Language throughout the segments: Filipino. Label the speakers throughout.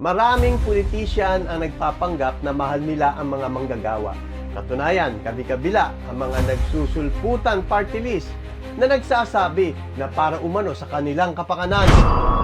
Speaker 1: Maraming politician ang nagpapanggap na mahal nila ang mga manggagawa. Katunayan, kabi-kabila ang mga nagsusulputan party list na nagsasabi na para umano sa kanilang kapakanan.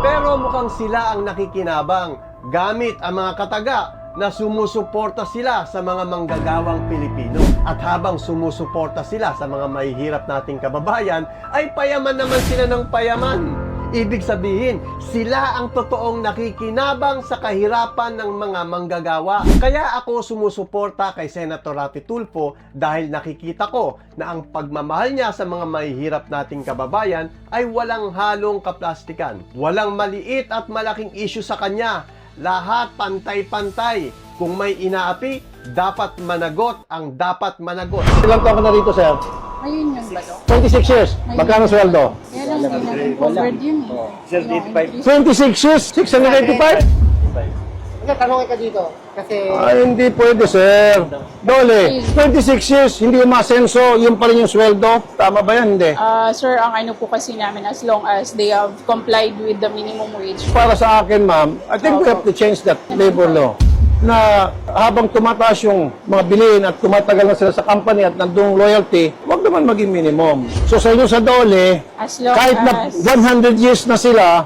Speaker 1: Pero mukhang sila ang nakikinabang gamit ang mga kataga na sumusuporta sila sa mga manggagawang Pilipino. At habang sumusuporta sila sa mga mahihirap nating kababayan, ay payaman naman sila ng payaman. Ibig sabihin, sila ang totoong nakikinabang sa kahirapan ng mga manggagawa. Kaya ako sumusuporta kay Senator Raffy Tulfo dahil nakikita ko na ang pagmamahal niya sa mga mahihirap nating kababayan ay walang halong kaplastikan. Walang maliit at malaking issue sa kanya. Lahat pantay-pantay. Kung may inaapi, dapat managot ang dapat managot.
Speaker 2: Ilang taon ka na rito, sir?
Speaker 3: Ayun yun ba to?
Speaker 2: 26 years. Magkano sweldo?
Speaker 3: Kaya lang hindi natin covered yun eh.
Speaker 2: 26 years? 685?
Speaker 4: Tanongin ka dito. Kasi
Speaker 2: Ay, hindi pwede, sir. Dole, 26 years, hindi umasenso, yun pa rin yung sweldo. Tama ba yan? Hindi.
Speaker 3: Sir, ang ano po kasi namin, as long as they have complied with the minimum wage.
Speaker 2: Para sa akin, ma'am, I think we have to change that labor law. Na habang tumataas yung mga bilihin at tumatagal na sila sa company at nandung loyalty, wag naman maging minimum. So sa inyo sa Dole,
Speaker 3: As long
Speaker 2: kahit na
Speaker 3: as
Speaker 2: 100 years na sila,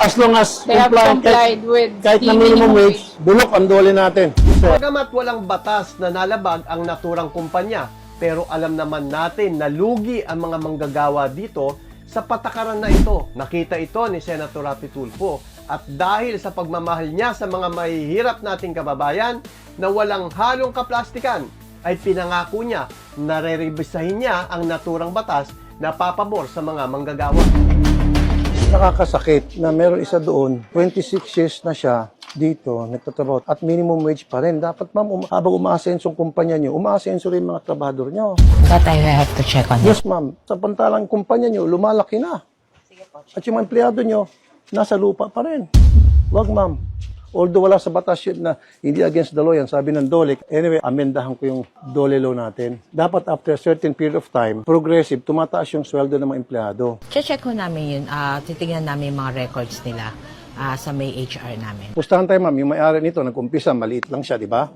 Speaker 2: as long as
Speaker 3: they have complied with
Speaker 2: kahit
Speaker 3: the
Speaker 2: na minimum wage, bulok ang Dole natin.
Speaker 1: Bagamat walang batas na nalabag ang naturang kumpanya, pero alam naman natin na lugi ang mga manggagawa dito sa patakaran na ito. Nakita ito ni Senator Raffy Tulfo. At dahil sa pagmamahal niya sa mga mahihirap nating kababayan na walang halong kaplastikan, ay pinangako niya na re-revisahin niya ang naturang batas na papabor sa mga manggagawa.
Speaker 2: Nakakasakit na meron isa doon, 26 years na siya dito, nagtatrabaho at minimum wage pa rin. Dapat ma'am, habang umaasenso ang kumpanya niyo, umaasenso rin mga trabahador niyo.
Speaker 5: But I have to check on it.
Speaker 2: Yes ma'am, sa pantalang kumpanya niyo, lumalaki na. At yung mga empleyado niyo, nasa lupa pa rin. Wag ma'am. Although wala sa batas yun na hindi against the law yan, sabi ng DOLE. Anyway, amendahan ko yung DOLE law natin. Dapat after a certain period of time, progressive, tumataas yung sweldo ng mga empleyado.
Speaker 5: Check ko namin yun. Titingnan namin yung mga records nila sa may HR namin.
Speaker 2: Pustahan tayo ma'am, yung may-ari nito, nag-umpisa, maliit lang siya, di ba?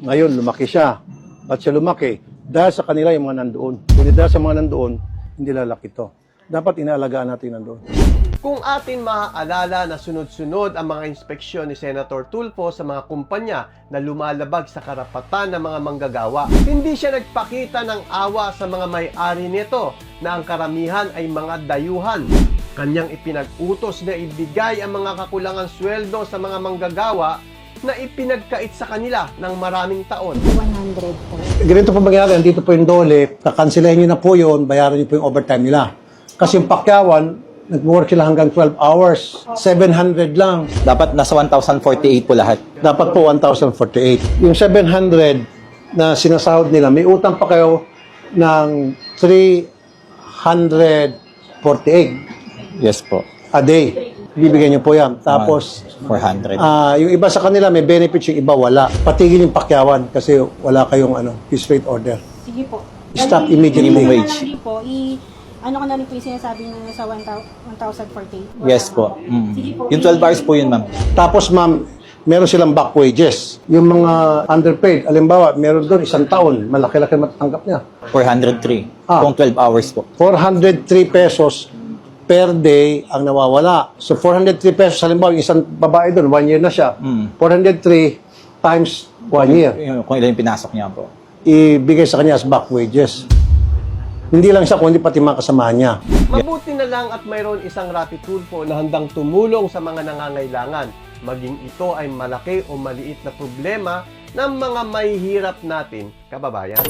Speaker 2: Ngayon, lumaki siya. Ba't siya lumaki? Dahil sa kanila yung mga nandoon. Kung dahil sa mga nandoon, hindi lalaki to. Dapat inaalagaan natin nandoon.
Speaker 1: Kung atin maaalala na sunod-sunod ang mga inspeksyon ni Senator Tulfo sa mga kumpanya na lumalabag sa karapatan ng mga manggagawa, hindi siya nagpakita ng awa sa mga may-ari nito na ang karamihan ay mga dayuhan. Kanyang ipinag-utos na ibigay ang mga kakulangan sweldo sa mga manggagawa na ipinagkait sa kanila ng maraming taon.
Speaker 3: 100 po.
Speaker 2: Ganito po mangyari, dito po yung DOLE, kakansilahin nyo na po yun, bayaran nyo po yung overtime nila. Kasi yung pakyawan, nag-work sila hanggang 12 hours, 700 lang.
Speaker 6: Dapat nasa 1,048 po lahat.
Speaker 2: Dapat po 1,048. Yung 700 na sinasahod nila, may utang pa kayo ng 348
Speaker 6: Yes po.
Speaker 2: a day. Bibigyan nyo po yan. Tapos,
Speaker 6: 400.
Speaker 2: yung iba sa kanila may benefits, yung iba wala. Patigil yung pakyawan kasi wala kayong peace rate order.
Speaker 7: Sige po.
Speaker 2: Stop
Speaker 7: Dahil
Speaker 2: immediately.
Speaker 7: minimum
Speaker 6: Wage.
Speaker 7: na lang din po, ano ko na rin po yung sinasabi nyo sa 1,048.
Speaker 6: Yes po.
Speaker 7: Sige po.
Speaker 6: Yung 12 hours po yun, ma'am.
Speaker 2: Tapos ma'am, meron silang back wages. Yung mga underpaid, alimbawa, meron doon 1 taon, malaki-laki matanggap niya.
Speaker 6: 403.
Speaker 2: Ah.
Speaker 6: Kung 12 hours po.
Speaker 2: 403 pesos per day ang nawawala. So 403 pesos, halimbawa, yung isang babae doon, 1 year na siya. 403 times 1 year.
Speaker 6: Kung ilan yung pinasok niya po.
Speaker 2: Ibigay sa kanya as back wages. Hindi lang siya, kundi pati mga kasama niya.
Speaker 1: Mabuti na lang at mayroon isang Raffy Tulfo na handang tumulong sa mga nangangailangan, maging ito ay malaki o maliit na problema ng mga mahihirap natin kababayan.